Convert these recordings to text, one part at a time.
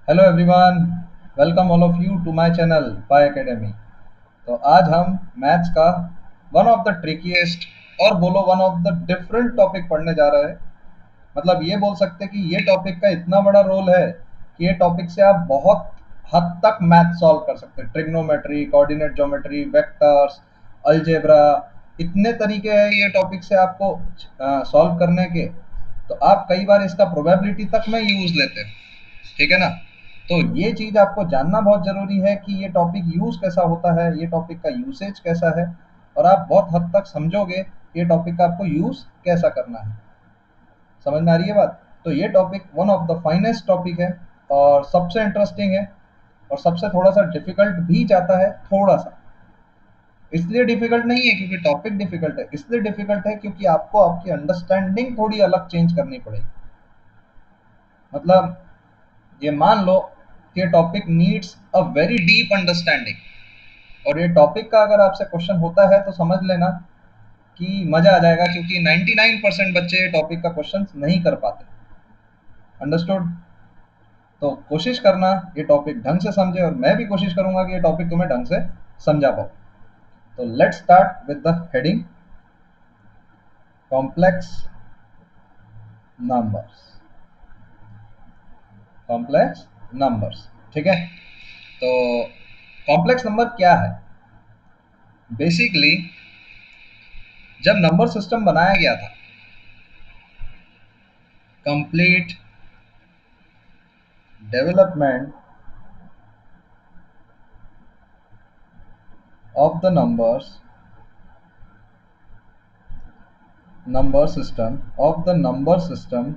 Hello everyone, welcome all of you to my channel Pi academy. तो आज हम maths का वन ऑफ द ट्रिकीएस्ट और बोलो one of the different topic पढ़ने जा रहे हैं। मतलब ये बोल सकते हैं कि ये टॉपिक का इतना बड़ा रोल है कि ये टॉपिक से आप बहुत हद तक मैथ सॉल्व कर सकते हैं। Trigonometry, coordinate geometry, vectors, algebra, इतने तरीके हैं ये टॉपिक से आपको सॉल्व करने के। तो आप कई बार इसका प्रोबेबिलिटी तक में यूज लेते हैं, ठीक है ना। तो ये चीज आपको जानना बहुत जरूरी है कि ये टॉपिक यूज कैसा होता है, ये टॉपिक का यूसेज कैसा है, और आप बहुत हद तक समझोगे कि ये टॉपिक का आपको यूज कैसा करना है। समझ में आ रही है बात? तो ये topic one of the finest topic है और सबसे इंटरेस्टिंग है, और सबसे थोड़ा सा डिफिकल्ट भी जाता है थोड़ा सा। इसलिए डिफिकल्ट नहीं है क्योंकि टॉपिक डिफिकल्ट है, इसलिए डिफिकल्ट है क्योंकि आपको आपकी अंडरस्टैंडिंग थोड़ी अलग चेंज करनी पड़ेगी। मतलब ये मान लो कि ये topic needs a very deep understanding, और ये टॉपिक का अगर आपसे क्वेश्चन होता है तो समझ लेना कि मजा आ जाएगा, क्योंकि 99% बच्चे ये टॉपिक का क्वेश्चन नहीं कर पाते। अंडरस्टूड? तो कोशिश करना ये टॉपिक ढंग से समझे, और मैं भी कोशिश करूंगा कि ये टॉपिक तुम्हें ढंग से समझा पाओ। तो let's start with the heading complex numbers. Complex numbers, ठीक है। तो कॉम्प्लेक्स नंबर क्या है? बेसिकली जब नंबर सिस्टम बनाया गया था, complete development of the number system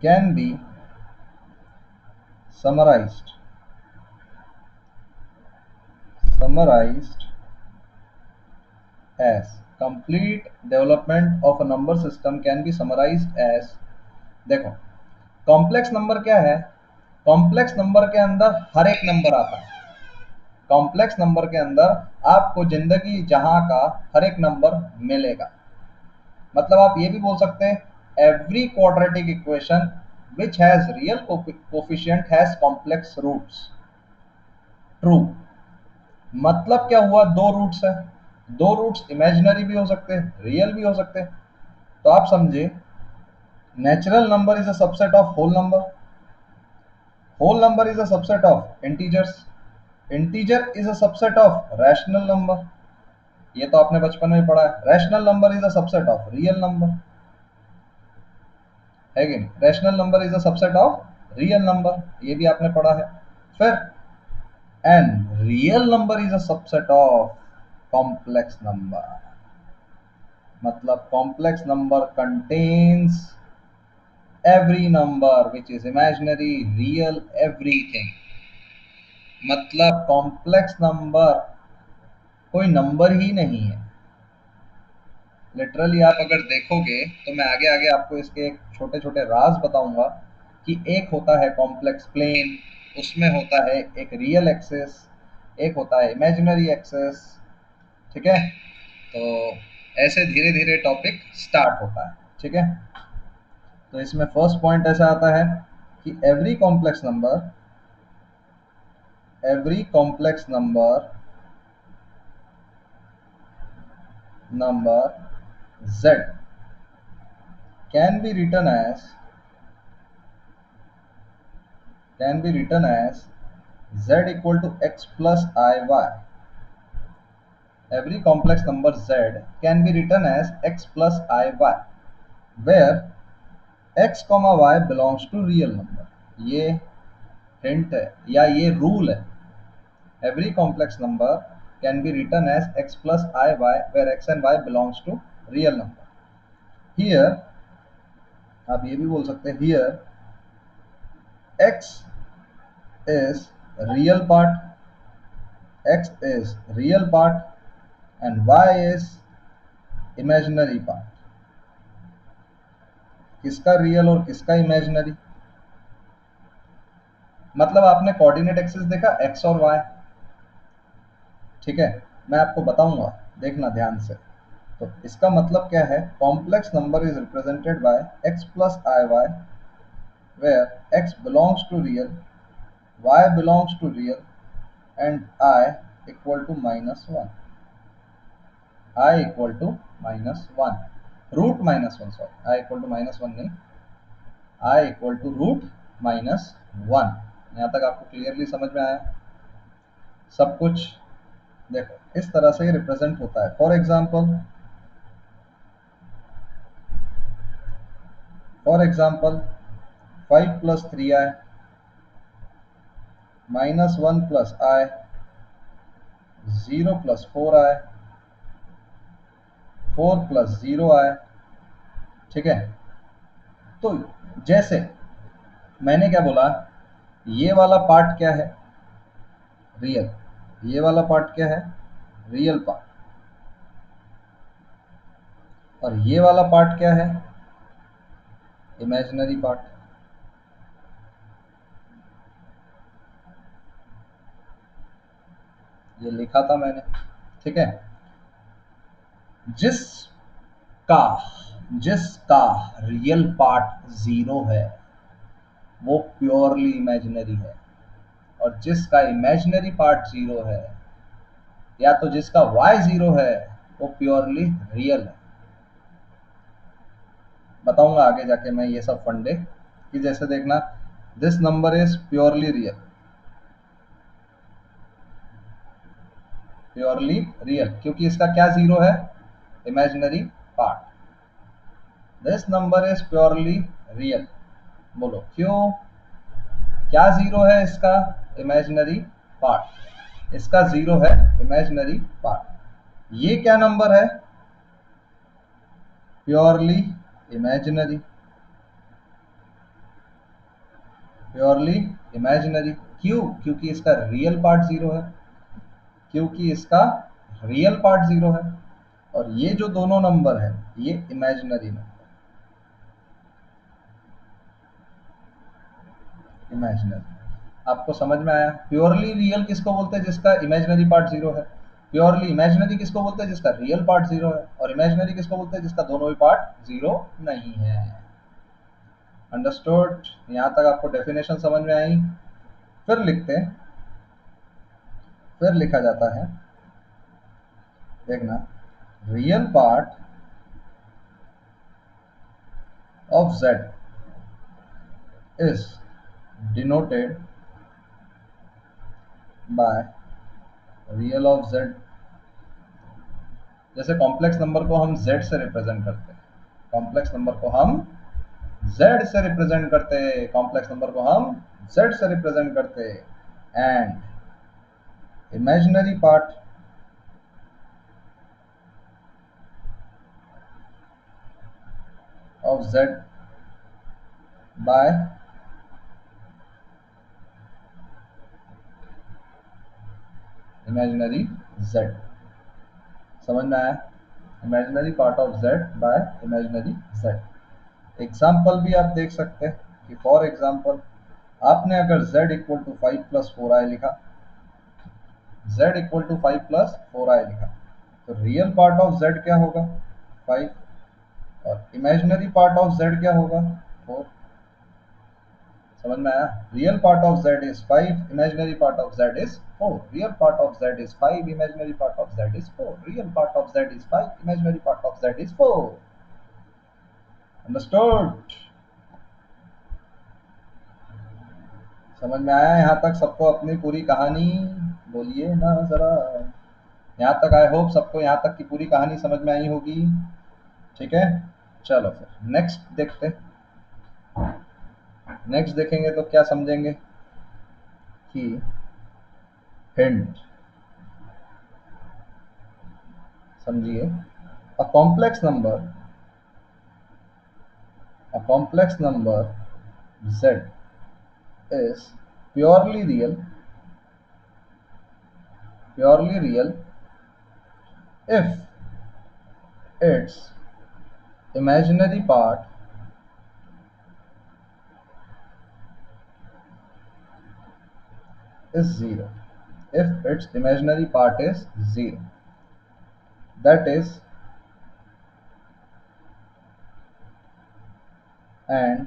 can be summarized as complete development of a number system can be summarized as। देखो, कॉम्प्लेक्स नंबर क्या है? कॉम्प्लेक्स नंबर के अंदर हर एक नंबर आता है। कॉम्प्लेक्स नंबर के अंदर आपको जिंदगी जहां का हर एक नंबर मिलेगा। मतलब आप ये भी बोल सकते हैं every quadratic equation which has real coefficient has complex roots. True. मतलब क्या हुआ? दो रूट्स है। दो रूट्स इमेजिनरी भी हो सकते हैं, रियल भी हो सकते हैं। तो आप समझे, natural number is a subset of whole number. Whole number is a subset of integers. Integer is a subset of rational number. ये तो आपने बचपन में पढ़ा है। Rational number is a subset of real number, है कि नहीं? Rational number is a subset of real number, ये भी आपने पढ़ा है। फिर and real number is a subset of complex number. मतलब complex number contains every number which is imaginary, real, everything. मतलब कॉम्प्लेक्स नंबर कोई नंबर ही नहीं है। लिटरली आप अगर देखोगे तो मैं आगे आगे आपको इसके छोटे छोटे राज बताऊंगा कि एक होता है कॉम्प्लेक्स प्लेन, उसमें होता है एक रियल एक्सेस, एक होता है इमेजिनरी एक्सेस, ठीक है। तो ऐसे धीरे धीरे टॉपिक स्टार्ट होता है, ठीक है। तो इसमें फर्स्ट पॉइंट ऐसा आता है कि every complex number z can be written as z equal to x plus iy। Every complex number z can be written as x plus iy, where x comma y belongs to real number। ये hint है या ये rule है। Every complex number can be written as x plus iy, where x and y belongs to real number। Here आप ये भी बोल सकते हैं, here x is real part, and y is imaginary part। किसका रियल और किसका इमेजिनरी? मतलब आपने कोऑर्डिनेट एक्सिस देखा, एक्स और वाई, ठीक है। मैं आपको बताऊंगा, देखना ध्यान से। तो इसका मतलब क्या है, complex number is represented by x plus i y, where x belongs to real, y belongs to real and i equal to -1, i equal to -1, root -1, sorry i equal to -1 नहीं, i इक्वल टू रूट -1। यहाँ तक आपको clearly समझ में आया सब कुछ? देखो इस तरह से रिप्रेजेंट होता है। For example 5 plus 3i -1 plus i 0 plus 4i 4 plus 0i। ठीक है, तो जैसे मैंने क्या बोला, ये वाला पार्ट क्या है, रियल, ये वाला पार्ट क्या है, रियल पार्ट, और ये वाला पार्ट क्या है, इमेजिनरी पार्ट। ये लिखा था मैंने। ठीक है, जिसका जिसका रियल पार्ट 0 है वो प्योरली इमेजिनरी है, और जिसका इमेजिनरी पार्ट 0 है, या तो जिसका y 0 है, वो प्योरली रियल है। बताऊंगा आगे जाके मैं ये सब फंडे, कि जैसे देखना, this number is purely real, purely real, क्योंकि इसका क्या 0 है, imaginary part. This number is purely real, बोलो क्यों, क्या 0 है इसका, इमेजिनरी पार्ट, इसका 0 है इमेजिनरी पार्ट। ये क्या नंबर है, प्योरली इमेजिनरी, प्योरली इमेजिनरी। क्यों, क्योंकि इसका रियल पार्ट 0 है, क्योंकि इसका रियल पार्ट 0 है, और ये जो दोनों नंबर है ये इमेजिनरी नंबर, इमेजिनरी। आपको समझ में आया? प्योरली रियल किसको बोलते हैं, जिसका इमेजिनरी पार्ट 0 है। प्योरली इमेजिनरी किसको बोलते हैं, जिसका रियल पार्ट 0 है। और इमेजिनरी किसको बोलते हैं, जिसका दोनों ही पार्ट 0 नहीं है। अंडरस्टूड? यहाँ तक आपको डेफिनेशन समझ में आई? फिर लिखते हैं, फिर लिखा जाता है, देखना, real part of z is denoted by real of z। जैसे कॉम्प्लेक्स नंबर को हम z से रिप्रेजेंट करते हैं, कॉम्प्लेक्स नंबर को हम z से रिप्रेजेंट करते हैं, कॉम्प्लेक्स नंबर को हम z से रिप्रेजेंट करते हैं, and imaginary part of z by imaginary z। समझ में आया? Imaginary part of z by imaginary z। Example भी आप देख सकते हैं कि फॉर एग्जाम्पल आपने अगर z equal to 5 plus 4i लिखा, z equal to 5 plus 4i लिखा, तो रियल पार्ट ऑफ z क्या होगा, 5, और इमेजिनरी पार्ट ऑफ z क्या होगा, 4। समझ में आया? Real part of z is 5, imaginary part of z is 4। Real part of z is 5, imaginary part of z is 4। Real part of z is 5, imaginary part of z is 4। Understood? समझ में आया यहाँ तक सबको अपनी पूरी कहानी? बोलिए ना जरा। यहाँ तक आई होप सबको यहाँ तक की पूरी कहानी समझ में आई होगी। ठीक है, चलो फिर नेक्स्ट देखते हैं। नेक्स्ट देखेंगे तो क्या समझेंगे कि हिंट, समझिए, a complex number, a complex number z is purely real, purely real if its imaginary part is 0, if its imaginary part is 0, that is and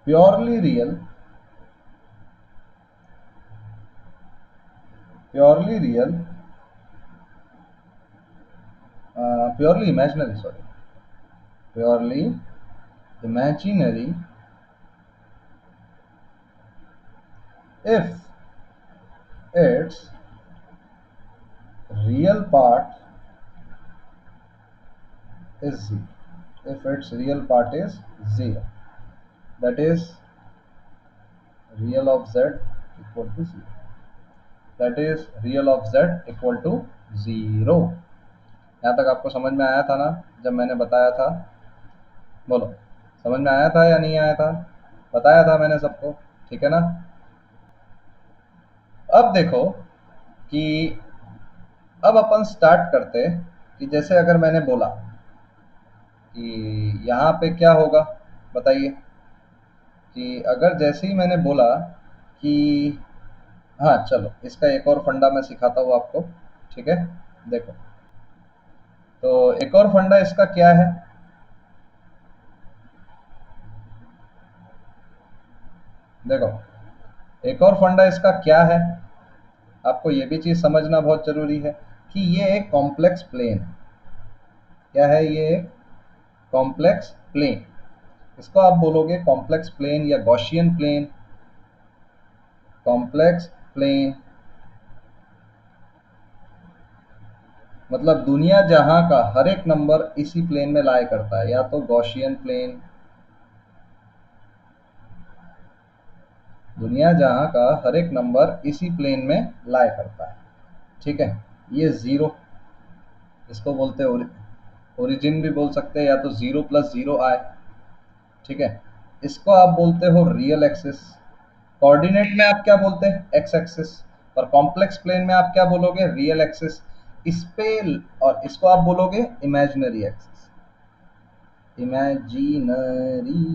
purely real, purely real, purely imaginary, sorry, purely imaginary if its real part is 0. If its real part is 0, that is real of z equal to 0. That is real of z equal to 0. यहाँ तक आपको समझ में आया था ना जब मैंने बताया था? बोलो, समझ में आया था या नहीं आया था? बताया था मैंने सबको, ठीक है ना? अब देखो कि अब अपन स्टार्ट करते कि जैसे अगर मैंने बोला कि यहाँ पे क्या होगा, बताइए। कि अगर जैसे ही मैंने बोला कि हाँ चलो इसका एक और फंडा मैं सिखाता हूँ आपको, ठीक है? देखो, तो एक और फंडा इसका क्या है? देखो, एक और फंडा इसका क्या है? आपको ये भी चीज़ समझना बहुत ज़रूरी है कि ये एक कॉम्प्लेक्स प्लेन है। क्या है ये? Complex plane. इसको आप बोलोगे कॉम्प्लेक्स प्लेन या गॉसियन प्लेन। कॉम्प्लेक्स प्लेन मतलब दुनिया जहां का हर एक नंबर इसी प्लेन में लाई करता है, या तो गॉसियन प्लेन। दुनिया जहां का हर एक नंबर इसी प्लेन में लाई करता है, ठीक है? ये ज़ीरो, इसको बोलते हैं ओरिजिन भी बोल सकते हैं, या तो 0 + 0 आए, ठीक है? इसको आप बोलते हो रियल एक्सिस। कोऑर्डिनेट में आप क्या बोलते हैं? X axis. और कॉम्प्लेक्स प्लेन में आप क्या बोलोगे? Real axis. इस पे और इसको आप बोलोगे इमेजिनरी एक्सिस। Imaginary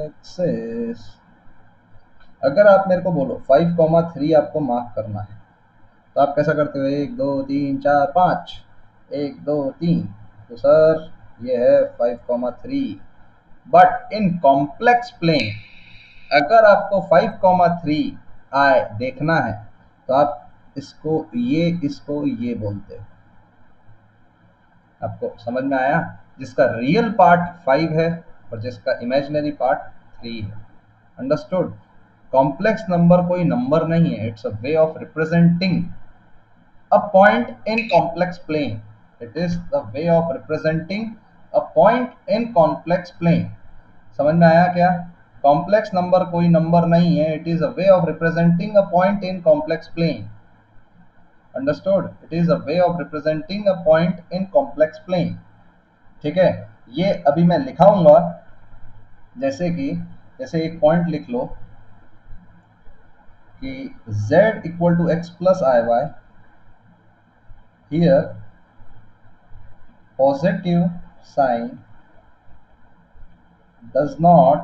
axis. अगर आप मेरे को बोलो 5,3 आपको मार्क करना है, तो आप कैसा करते हो? 1 2 3 4 5, 1 2 3। तो सर ये है 5,3। बट इन कॉम्प्लेक्स प्लेन अगर आपको 5,3 आए देखना है, तो आप इसको ये बोलते हो। आपको समझ में आया? जिसका रियल पार्ट 5 है और जिसका इमेजिनरी पार्ट 3 है। अंडरस्टूड? कॉम्प्लेक्स नंबर कोई नंबर नहीं है, it's a way of representing a point in complex plane. It is the way of representing a point in complex plane. समझ में आया क्या? कॉम्प्लेक्स नंबर कोई नंबर नहीं है, it is a way of representing a point in complex plane. Understood? It is a way of representing a point in complex plane, ठीक है? ये अभी मैं लिखाऊंगा, जैसे एक पॉइंट लिख लो कि z = x + iy। Here positive sign does not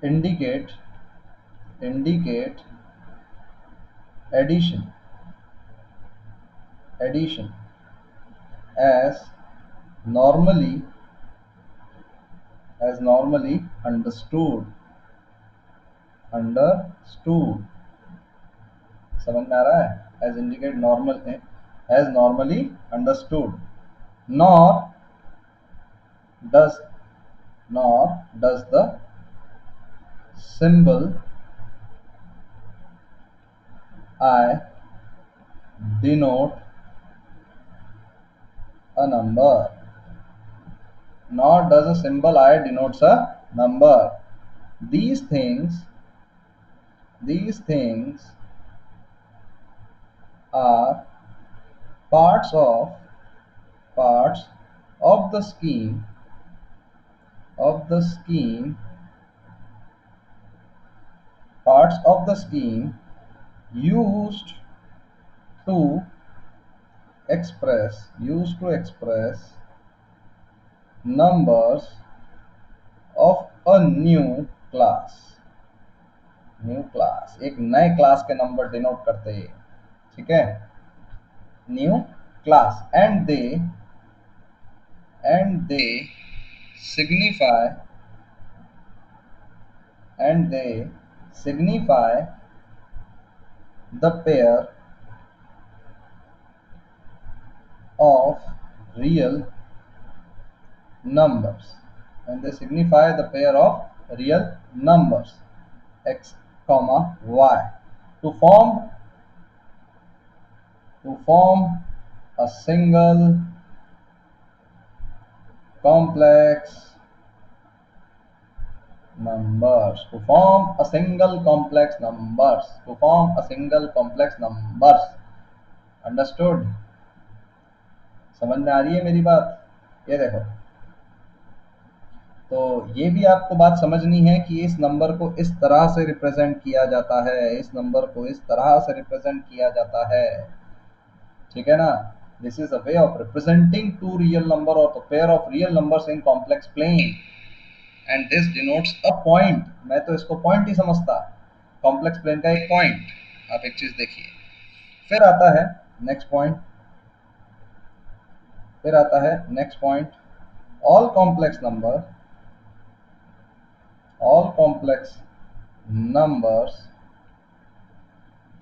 indicate addition as normally understood। समझ में आ रहा है? as indicate normal as normally understood, nor does the symbol I denote a number। Nor does a symbol I denotes a number। These things are parts of the scheme used to express numbers of a new class। एक नए class के number denote करते हैं, ठीक है? New class. And they signify the pair of real numbers, x comma y, to form a single complex numbers to form a single complex numbers. Understood? समझ में आ रही है मेरी बात? ये देखो, तो ये भी आपको बात समझनी है कि इस नंबर को इस तरह से रिप्रेजेंट किया जाता है, ठीक है ना? This is a way of representing two real number और the pair of real numbers in complex plane, and this denotes a point. मैं तो इसको पॉइंट ही समझता, कॉम्प्लेक्स प्लेन का एक पॉइंट। आप एक चीज देखिए, फिर आता है next point, all complex numbers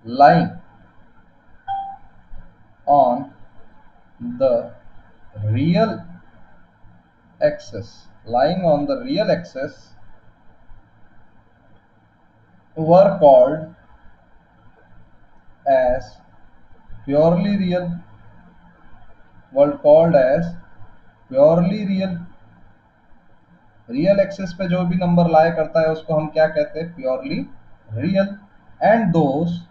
lying on the real axis were called as purely real. Real axis पे जो भी नंबर लाया करता है उसको हम क्या कहते हैं? Purely real. And those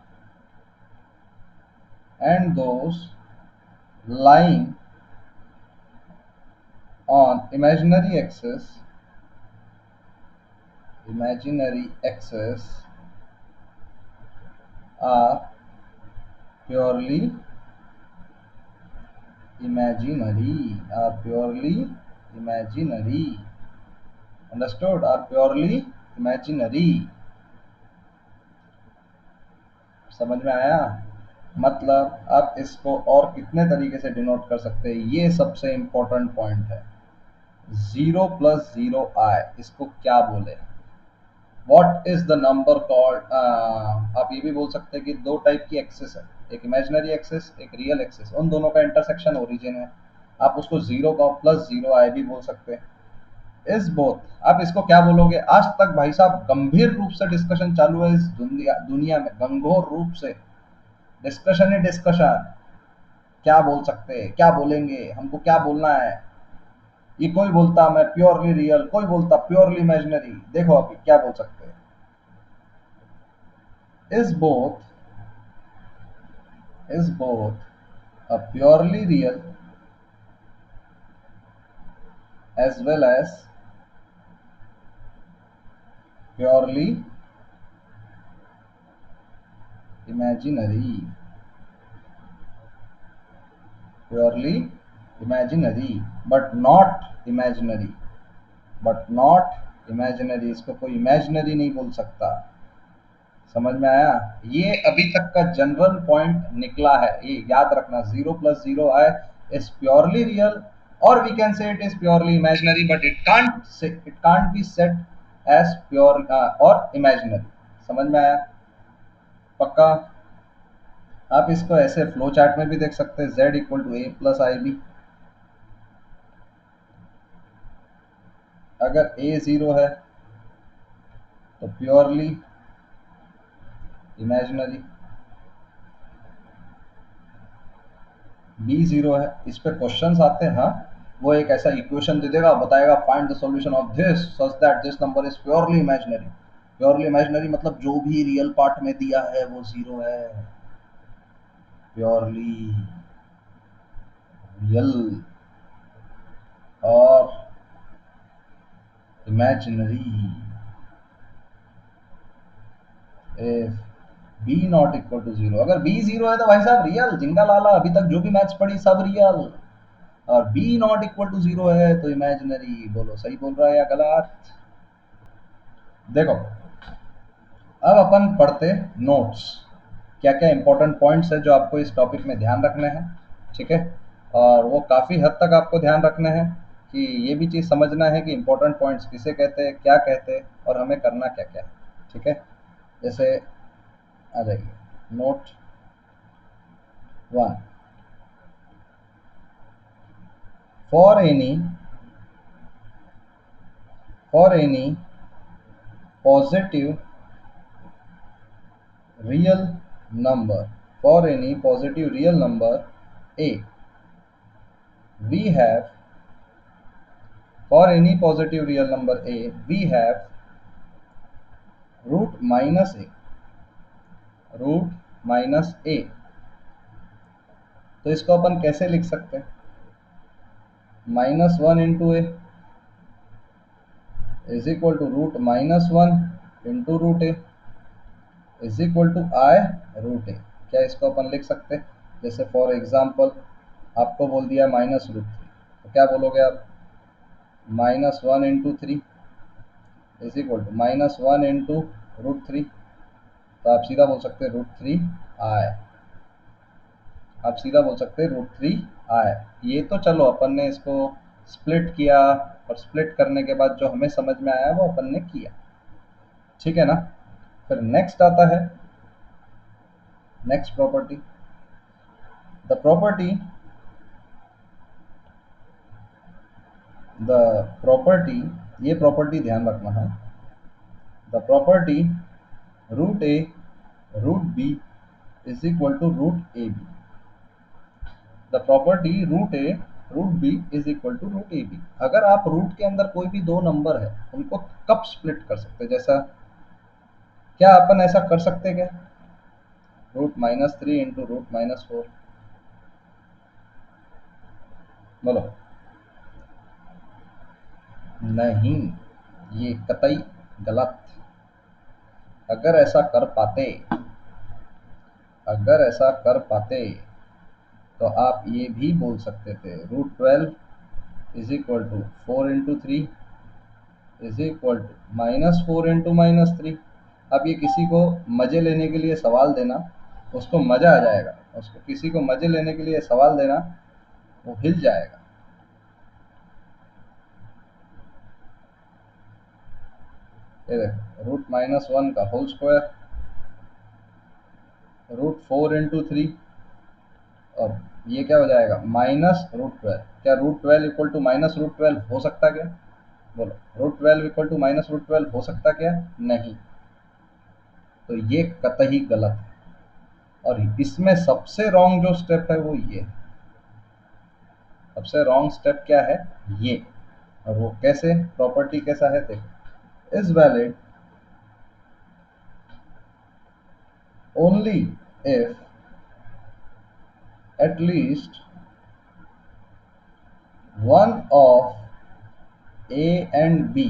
lying on imaginary axis are purely imaginary. Understood? Are purely imaginary. समझ में आया? मतलब आप इसको और कितने तरीके से डिनोट कर सकते हैं, ये सबसे इंपॉर्टेंट पॉइंट है। 0 + 0i, इसको क्या बोले? What is the number called? आप ये भी बोल सकते हैं कि दो टाइप की एक्सिस है, एक इमेजिनरी एक्सिस, एक रियल एक्सिस, उन दोनों का इंटरसेक्शन ओरिजिन है। आप उसको 0 + 0i भी बोल सकते हैं। इस बोथ, आप इसको क्या बोलोगे? आज तक भाई साहब गंभीर रूप से डिस्कशन चालू है इस दुनिया में, गंभीर रूप से डिस्कशन ही डिस्कशन। क्या बोल सकते हैं, क्या बोलेंगे, हमको क्या बोलना है? ये कोई बोलता मैं प्योरली रियल, कोई बोलता प्योरली इमेजिनरी। देखो अभी क्या बोल सकते हैं। is both a purely real as well as purely imaginary, but not imaginary, इसको कोई इमेजिनरी नहीं बोल सकता। समझ में आया? ये अभी तक का जनरल पॉइंट निकला है, ये याद रखना। 0 + 0i is purely real, or we can say it is purely imaginary, but it can't be said as pure or imaginary. समझ में आया? पक्का? आप इसको ऐसे फ्लो चार्ट में भी देख सकते हैं, z = a + ib। अगर a 0 है तो प्योरली इमेजिनरी, b 0 है, इस पे क्वेश्चंस आते हैं। हाँ, वो एक ऐसा इक्वेशन दे देगा, बताएगा find the solution of this such that this number is purely imaginary. मतलब जो भी रियल पार्ट में दिया है वो 0 है, प्योरली रियल और इमेजिनरी। इफ b ≠ 0, अगर b 0 है तो भाई साहब रियल, जिंगा लाला, अभी तक जो भी मैथ्स पढ़ी सब रियल, और b ≠ 0 है तो इमेजिनरी। बोलो सही बोल रहा है या गलत? देखो, अब अपन पढ़ते नोट्स, क्या क्या इंपॉर्टेंट पॉइंट्स है जो आपको इस टॉपिक में ध्यान रखने हैं, ठीक है? और वो काफ़ी हद तक आपको ध्यान रखने हैं कि ये भी चीज़ समझना है कि इंपॉर्टेंट पॉइंट्स किसे कहते हैं, क्या कहते हैं और हमें करना क्या क्या है। ठीक है, जैसे आ जाइए note 1, for any positive real number, for any positive real number a, we have, for any positive real number a, we have root minus a, root minus a। तो इसको अपन कैसे लिख सकते हैं, -1 into A is equal to root -1 into root A is equal to i root A. क्या इसको अपन लिख सकते हैं, जैसे फॉर एग्जांपल आपको बोल दिया -√3, तो क्या बोलोगे आप, -1 into 3 is equal to -1 into √3। तो आप सीधा बोल सकते हैं √3i, आप सीधा बोल सकते हैं √3i। ये तो चलो अपन ने इसको स्प्लिट किया, और स्प्लिट करने के बाद जो हमें समझ में आया वो अपन ने किया। ठीक है ना। फिर नेक्स्ट आता है नेक्स्ट प्रॉपर्टी, द प्रॉपर्टी ये प्रॉपर्टी ध्यान रखना है, the property root a root b is equal to root a b, the property root a root b is equal to root a b. अगर आप रूट के अंदर कोई भी दो नंबर है उनको कब स्प्लिट कर सकते हैं, जैसा क्या अपन ऐसा कर सकते क्या, √-3 इंटू √-4, बोलो। नहीं, ये कतई गलत। अगर ऐसा कर पाते, अगर ऐसा कर पाते तो आप ये भी बोल सकते थे √12 is equal to 4 into 3 is equal to -4 into -3। अब ये किसी को मज़े लेने के लिए सवाल देना, उसको मज़ा आ जाएगा, उसको किसी को मज़े लेने के लिए सवाल देना, वो हिल जाएगा। ये देखो √-1 का होल स्क्वायर, √4 इंटू 3, और ये क्या हो जाएगा -√12। क्या √12 इक्वल टू -√12 हो सकता क्या, बोलो, √12 इक्वल टू -√12 हो सकता क्या, नहीं। तो ये कतई गलत है, और इसमें सबसे रॉन्ग जो स्टेप है वो ये है। सबसे रॉन्ग स्टेप क्या है, ये। और वो कैसे, प्रॉपर्टी कैसा है देखो, is valid only if at least one of A and B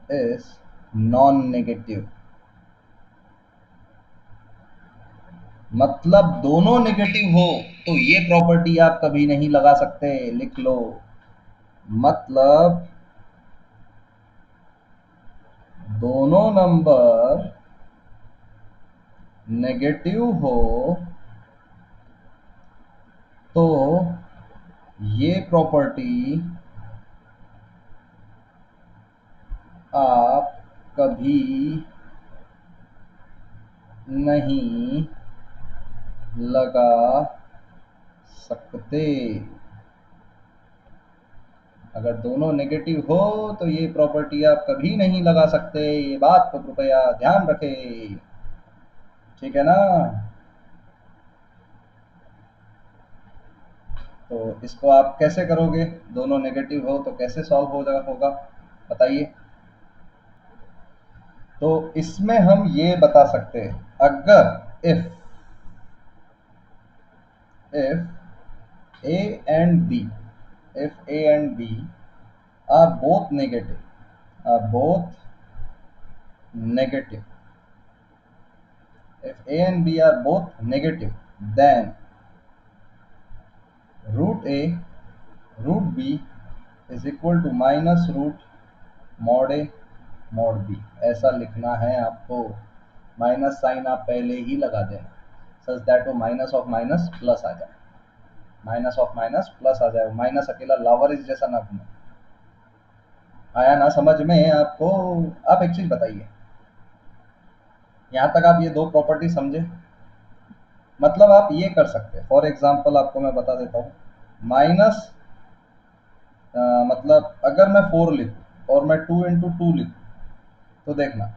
is non-negative। मतलब दोनों नेगेटिव हो तो ये प्रॉपर्टी आप कभी नहीं लगा सकते, लिख लो। मतलब दोनों नंबर नेगेटिव हो तो ये प्रॉपर्टी आप कभी नहीं लगा सकते। अगर दोनों नेगेटिव हो तो ये प्रॉपर्टी आप कभी नहीं लगा सकते, ये बात को कृपया ध्यान रखें। ठीक है ना। तो इसको आप कैसे करोगे, दोनों नेगेटिव हो तो कैसे सॉल्व होगा बताइए। तो इसमें हम ये बता सकते हैं, अगर if A and B, if A and B are both negative, if A and B are both negative, then root A root B is equal to minus root mod A mod B। ऐसा लिखना है आपको, minus sign आप पहले ही लगा देना, such that वो minus of minus plus आ जाए। माइनस ऑफ माइनस प्लस आ जाएगा, माइनस अकेला लावारिस जैसा ना घूमे। आया ना समझ में आपको? आप एक चीज बताइए, यहाँ तक आप ये दो प्रॉपर्टी समझे? मतलब आप ये कर सकते हैं, फॉर एग्जाम्पल आपको मैं बता देता हूँ, माइनस मतलब अगर मैं 4 लिखूँ और मैं 2 × 2 लिखूँ, तो देखना,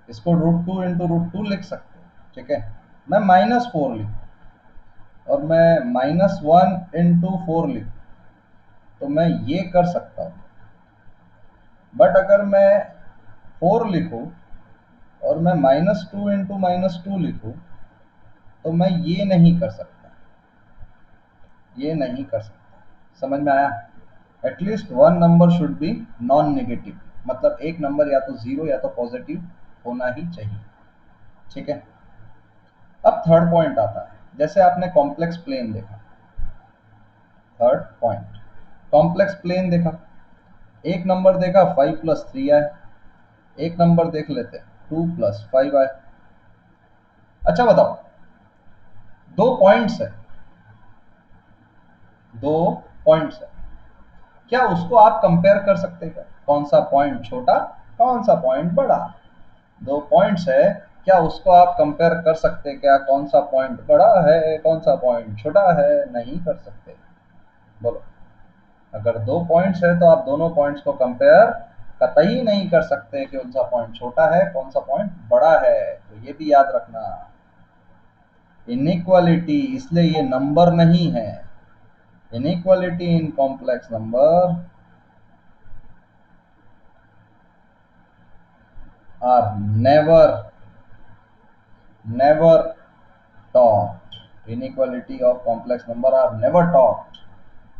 इसको √2 × √2 लिख सकते हैं, ठीक है। मैं -4 लिखूँ और मैं -1 × 4 लिखूँ, तो मैं ये कर सकता हूँ। बट अगर मैं 4 लिखूँ और मैं -2 × -2 लिखूँ, तो मैं ये नहीं कर सकता, ये नहीं कर सकता। समझ में आया? At least one number should be non negative, मतलब एक नंबर या तो जीरो या तो पॉजिटिव होना ही चाहिए, ठीक है। अब थर्ड पॉइंट आता है, जैसे आपने कॉम्प्लेक्स प्लेन देखा, थर्ड पॉइंट कॉम्प्लेक्स प्लेन देखा, एक नंबर देखा 5 + 3 आए, एक नंबर देख लेते 2 + 5 आए। अच्छा बताओ, दो पॉइंट्स है, दो पॉइंट्स है, क्या उसको आप कंपेयर कर सकते हैं? क्या कौन सा पॉइंट छोटा, कौन सा पॉइंट बड़ा? दो पॉइंट्स है, क्या उसको आप कंपेयर कर सकते हैं? क्या कौन सा पॉइंट बड़ा है, कौन सा पॉइंट छोटा है? नहीं कर सकते। बोलो, अगर दो पॉइंट्स है तो आप दोनों पॉइंट्स को कंपेयर कतई नहीं कर सकते कि कौन सा पॉइंट छोटा है, कौन सा पॉइंट बड़ा है। तो ये भी याद रखना, इनइक्वालिटी इसलिए ये नंबर नहीं है। Inequality in complex number are never taught. Inequality of complex number are never taught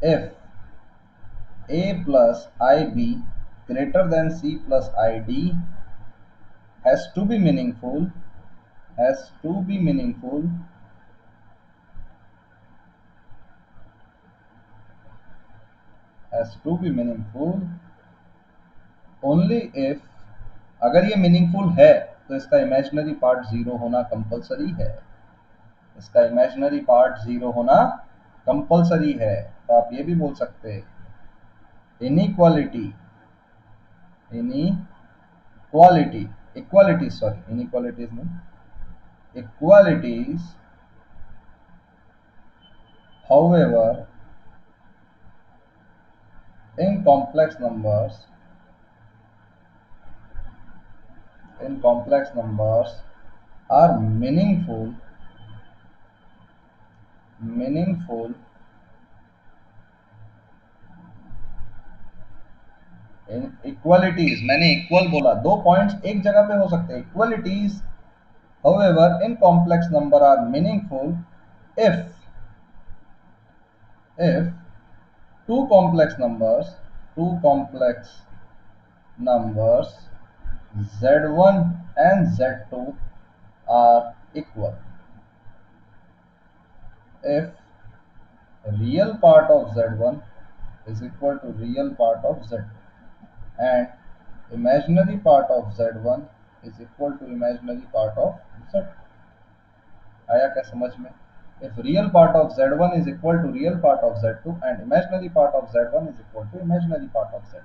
if a plus ib greater than c plus id has to be meaningful, has to be meaningful, has to be meaningful only if, अगर ये meaningful है तो इसका imaginary part zero होना compulsory है, इसका imaginary part zero होना compulsory है। तो आप ये भी बोल सकते हैं, inequality, inequality, equalities, sorry inequalities नहीं, equalities however in complex numbers, in complex numbers are meaningful in equalities, मैंने इक्वल बोला, दो पॉइंट्स एक जगह पे हो सकते हैं। Equalities however in complex number are meaningful if two complex numbers, two complex numbers z1 and z2 are equal, if real part of z1 is equal to real part of z2 and imaginary part of z1 is equal to imaginary part of z2। आया क्या समझ में? If real part of z1 is equal to real part of z2 and imaginary part of z1 is equal to imaginary part of z2,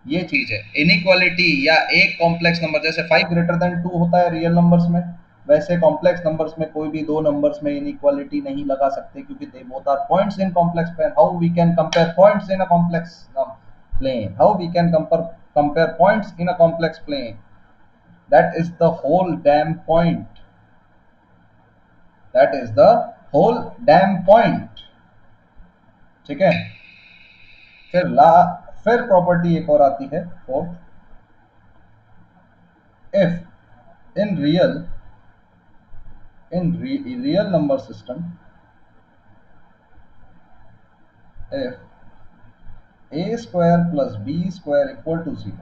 ये चीज है inequality. या एक complex number जैसे 5 ग्रेटर देन 2 होता है रियल नंबर्स में, वैसे कॉम्प्लेक्स नंबर्स में कोई भी दो नंबर्स में इनइक्वालिटी नहीं लगा सकते, क्योंकि they both are points in complex plane. How we can compare points in a complex plane, how we can compare points in a complex plane? That is the whole damn point, that is the whole damn point, ठीक है। फिर फिर property एक और आती है, fourth, if in real number system, if a square plus b square equal to 0,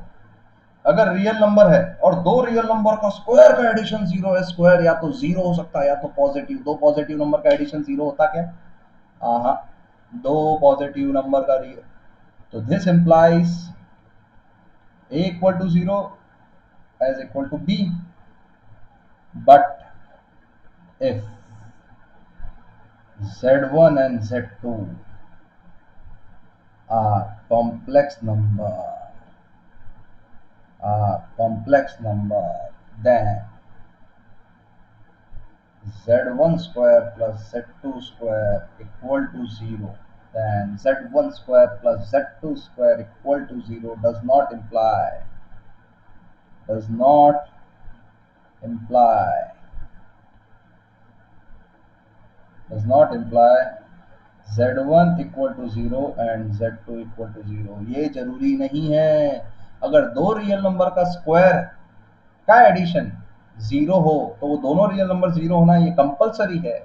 अगर real number है और दो रियल नंबर का स्क्वायर का एडिशन जीरो है, स्क्वायर या तो जीरो हो सकता है या तो पॉजिटिव, दो पॉजिटिव नंबर का एडिशन जीरो होता क्या? हाँ, दो पॉजिटिव नंबर का रियल, तो this implies a equal to 0 as equal to b, but if Z1 and Z2 are complex number, then Z1 square plus Z2 square equal to 0, then Z1 square plus Z2 square equal to 0 imply does not imply Z1 equal to 0 and Z2 equal to 0। ये जरूरी नहीं है। अगर दो real number का square का addition 0 हो तो वो दोनों रियल नंबर 0 होना ये कंपलसरी है।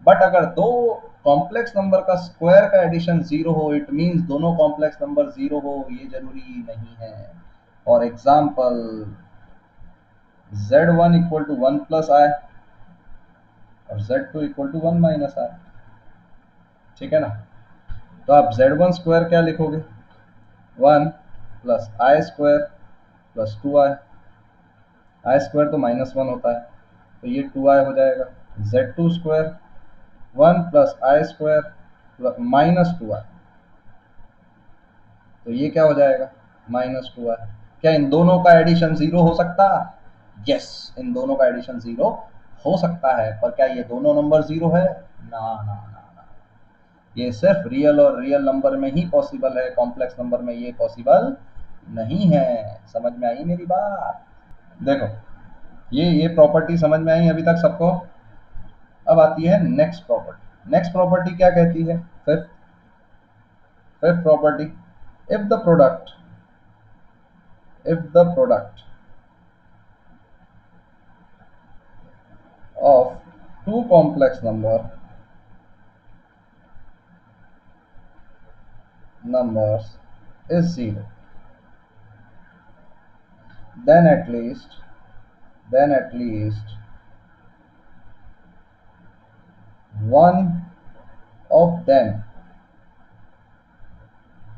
बट अगर दो कॉम्प्लेक्स नंबर का स्क्वायर का एडिशन 0 हो, इट मीन्स दोनों कॉम्प्लेक्स नंबर 0 हो, ये जरूरी नहीं है। For example Z1 equal to 1 plus i और Z2 इक्वल टू 1 माइनस आई। ठीक है ना? तो आप Z1 स्क्वायर क्या लिखोगे? 1 प्लस आई स्क्वायर प्लस 2i। आई स्क्वायर तो -1 होता है, तो ये 2i हो जाएगा। Z2 स्क्वायर 1 प्लस आई स्क्वायर माइनस 2i, तो ये क्या हो जाएगा? -2i। क्या इन दोनों का एडिशन 0 हो सकता? यस, इन दोनों का एडिशन 0 हो सकता है, पर क्या ये दोनों नंबर 0 है? ना ना ना ना, ये सिर्फ रियल और रियल नंबर में ही पॉसिबल है, कॉम्प्लेक्स नंबर में ये पॉसिबल नहीं है। समझ में आई मेरी बात? देखो, ये प्रॉपर्टी समझ में आई अभी तक सबको? अब आती है नेक्स्ट प्रॉपर्टी। नेक्स्ट प्रॉपर्टी क्या कहती है? Fifth property, if the product of two complex numbers is 0, then at least one of them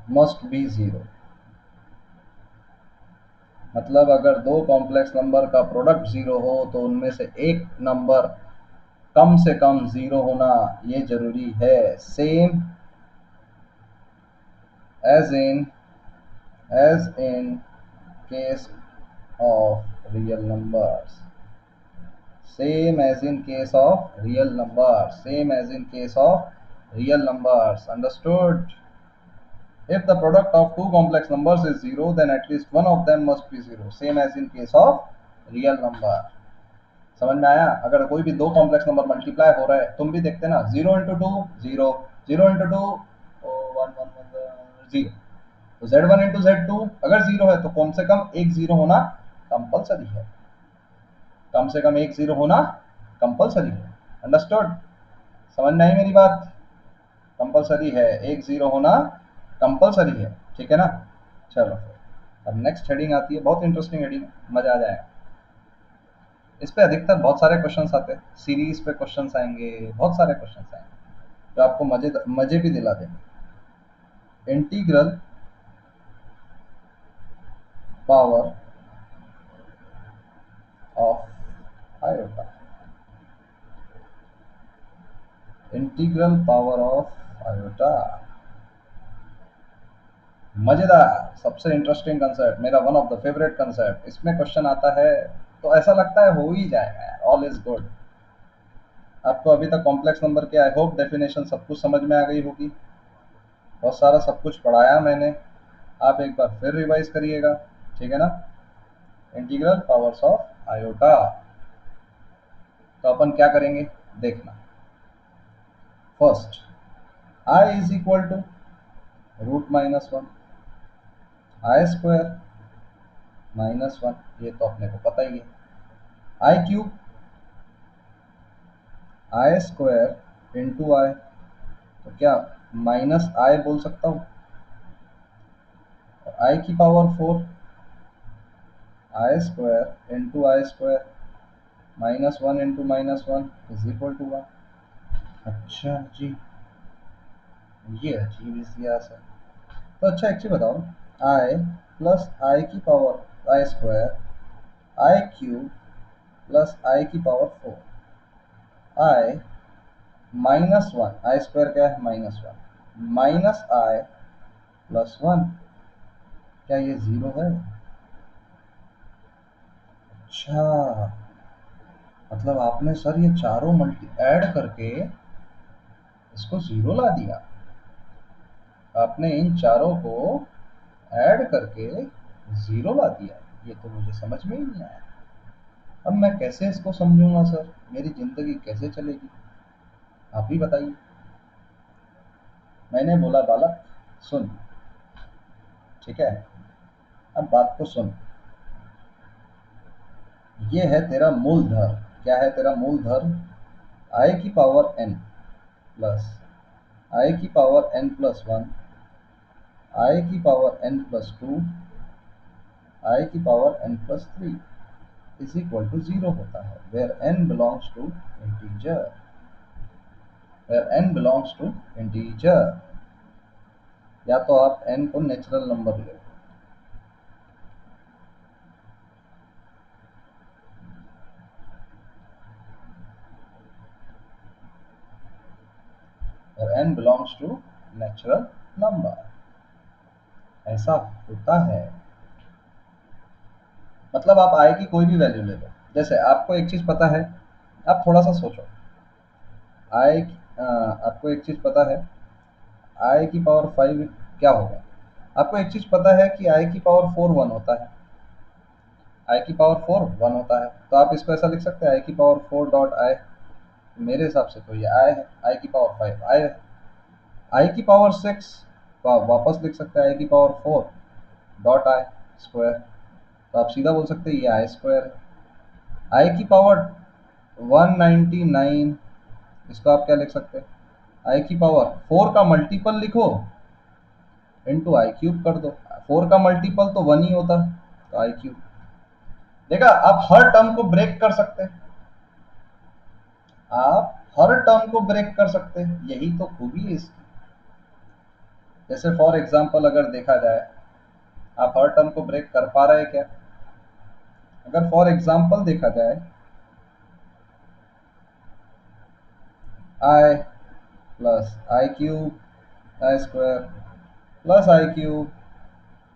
must be 0। मतलब अगर दो कॉम्प्लेक्स नंबर का प्रोडक्ट 0 हो तो उनमें से एक नंबर कम से कम 0 होना ये जरूरी है। Same as in case of real numbers, same as in case of real numbers, understood? If the product of two complex numbers is 0, then at least one of them must be 0, same as in case of real number। समझ में आया? अगर कोई भी दो complex number multiply हो रहा है, तुम भी देखते ना, 0 इंटू 2 0, 0 इंटू 2 1 1 0। तो Z1 इंटू Z2 अगर 0 है तो कम से कम एक 0 होना कंपलसरी है। कम से कम एक 0 होना कंपलसरी है, अंडरस्टूड? समझ में आई मेरी बात? कंपलसरी है, एक 0 होना कंपलसरी है। ठीक है ना? चलो, अब नेक्स्ट हेडिंग आती है, बहुत इंटरेस्टिंग हेडिंग, मजा आ जाएगा। इस पे अधिकतर बहुत सारे क्वेश्चंस आते हैं, सीरीज पे क्वेश्चंस आएंगे, बहुत सारे क्वेश्चंस आएंगे जो आपको मजे भी दिला देंगे। Integral power of iota, integral power of iota, मजेदार, सबसे इंटरेस्टिंग कंसेप्ट, मेरा one of the favourite concept. इसमें क्वेश्चन आता है तो ऐसा लगता है हो ही जाएगा यार, ऑल इज गुड। आपको अभी तक कॉम्प्लेक्स नंबर के आई होप डेफिनेशन सब कुछ समझ में आ गई होगी। बहुत सारा सब कुछ पढ़ाया मैंने, आप एक बार फिर रिवाइज करिएगा। ठीक है ना? इंटीग्रल पावर्स ऑफ आयोटा, तो अपन क्या करेंगे देखना। First, i is equal to √-1 i square -1, ये तो अपने को पता ही है। I cube i square into i, तो क्या -i बोल सकता हूँ? आई की power 4 i square into i square -1 into -1 is equal to 1। अच्छा जी, ये अजीब इतिहास है। तो अच्छा एक चीज बताओ, आई प्लस आई की पावर आई स्क्वायर, आई क्यूब प्लस आई की पावर 4, आई -1, आई स्क्वायर क्या है? -1 माइनस आई प्लस 1, क्या ये 0 है? अच्छा, मतलब आपने सर ये चारों मल्टी ऐड करके इसको 0 ला दिया। आपने इन चारों को ऐड करके 0 ला दिया। ये तो मुझे समझ में ही नहीं आया। अब मैं कैसे इसको समझूंगा सर? मेरी ज़िंदगी कैसे चलेगी? आप ही बताइए। मैंने बोला बालक सुन, ठीक है? अब बात को सुन। ये है तेरा मूलधन। क्या है तेरा मूलधन? आई की पावर n प्लस आई की पावर n प्लस 1, आई की पावर n प्लस 2, आई की power n plus 3 is equal to 0 होता है, where n belongs to integer. Where n belongs to integer. या तो आप n को नेचुरल नंबर ले, और n belongs to natural number. ऐसा होता है। मतलब आप i की कोई भी वैल्यू ले लो। जैसे आपको एक चीज़ पता है, आप थोड़ा सा सोचो। i आपको एक चीज़ पता है, i की पावर 5 क्या होगा? आपको एक चीज़ पता है कि i की पावर 4 1 होता है। i की पावर 4 1 होता है, तो आप इसको ऐसा लिख सकते हैं i की पावर 4 डॉट i। मेरे हिसाब से तो ये i है। i की पावर 5 i है। i की पावर 6 तो आप वापस लिख सकते हैं i की पावर 4 डॉट i स्क्वायर। तो आप सीधा बोल सकते हैं ये आई स्क्वायर है। आई की पावर 199, इसको आप क्या लिख सकते हैं? आई की पावर 4 का मल्टीपल लिखो, इंटू आई क्यूब कर दो। 4 का मल्टीपल तो 1 ही होता है, तो आई क्यूब। देखा, आप हर टर्म को ब्रेक कर सकते हैं। आप हर टर्म को ब्रेक कर सकते हैं, यही तो खूबी है इसकी। जैसे फॉर एग्जाम्पल अगर देखा जाए, आप हर टर्म को ब्रेक कर पा रहे हैं क्या? अगर फॉर एग्जाम्पल देखा जाए, आई plus I cube i square plus I cube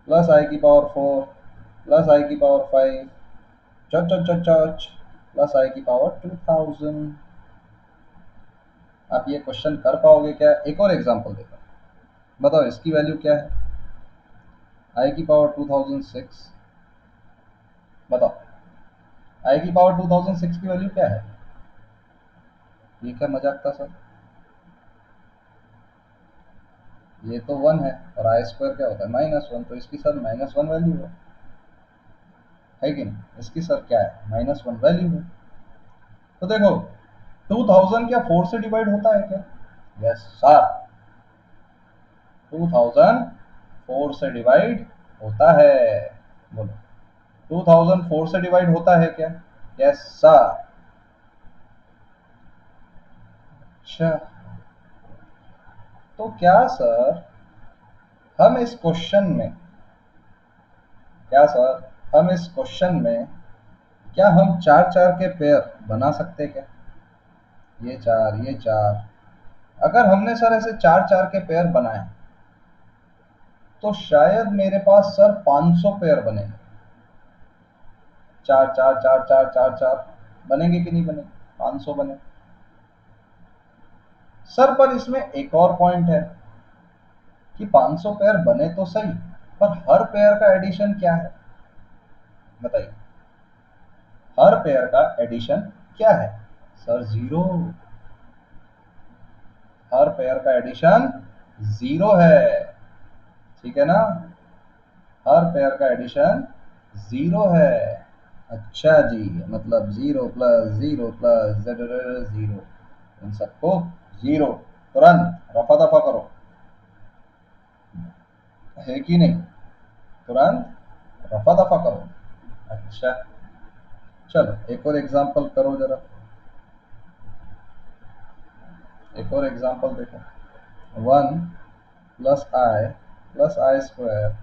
plus आई की पावर 4 प्लस आई की पावर 5 चच चच चच चच प्लस आई की पावर 2000। आप ये क्वेश्चन कर पाओगे क्या? एक और एग्जांपल देता हूँ, बताओ इसकी वैल्यू क्या है? आई की पावर 2006। बताओ आई की पावर 2006 की वैल्यू क्या है? ये क्या मजाक था सर? ये तो 1 है, और आई स्क्वायर क्या होता है? -1, तो इसकी सर -1 वैल्यू है कि नहीं? इसकी सर क्या है? -1 वैल्यू है। तो देखो, 2000 क्या 4 से डिवाइड होता है क्या? यस सर, 2000 4 से डिवाइड होता है। बोलो, 2000 4 से डिवाइड होता है क्या? Yes sir. अच्छा, तो क्या सर हम इस क्वेश्चन में क्या सर हम इस क्वेश्चन में क्या हम चार चार के पेयर बना सकते हैं क्या? ये चार, ये चार। अगर हमने सर ऐसे चार चार के पेयर बनाए, तो शायद मेरे पास सर 500 पेयर बनेंगे। चार चार चार चार चार चार बनेंगे कि नहीं बनेंगे? 500 बने सर। पर इसमें एक और पॉइंट है कि 500 पेयर बने तो सही, पर हर पेयर का एडिशन क्या है? बताइए, हर पेयर का एडिशन क्या है? सर 0। हर पेयर का एडिशन 0 है, ठीक है ना? हर पेयर का एडिशन 0 है। अच्छा जी, मतलब 0 प्लस 0 प्लस 0, इन सबको 0। तुरंत रफा दफा करो, है कि नहीं? तुरंत रफा दफा करो। अच्छा, चलो एक और एग्जांपल करो जरा। एक और एग्जांपल देखो। 1 प्लस आई स्क्वायर,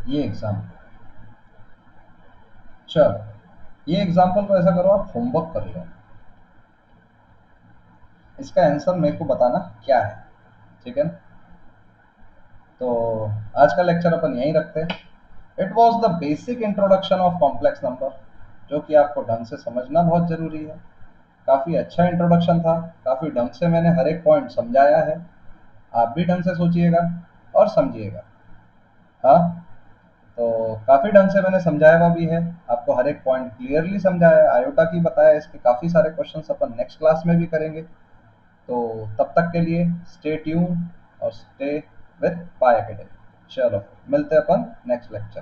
ये एग्जांपल। चलो, ये एग्जाम्पल को ऐसा करो, आप होमवर्क कर लो, इसका आंसर मेरे को बताना क्या है। ठीक है, तो आज का लेक्चर अपन यहीं रखते हैं। It was the basic introduction of complex number, जो कि आपको ढंग से समझना बहुत ज़रूरी है। काफ़ी अच्छा इंट्रोडक्शन था, काफ़ी ढंग से मैंने हर एक पॉइंट समझाया है। आप भी ढंग से सोचिएगा और समझिएगा। हाँ, तो काफ़ी ढंग से मैंने समझाया हुआ भी है, आपको हर एक पॉइंट क्लियरली समझाया है, आयोटा की बताया। इसके काफ़ी सारे क्वेश्चंस अपन नेक्स्ट क्लास में भी करेंगे। तो तब तक के लिए स्टे ट्यून और स्टे विथ पाई एकेडमी। चलो, मिलते हैं अपन नेक्स्ट लेक्चर।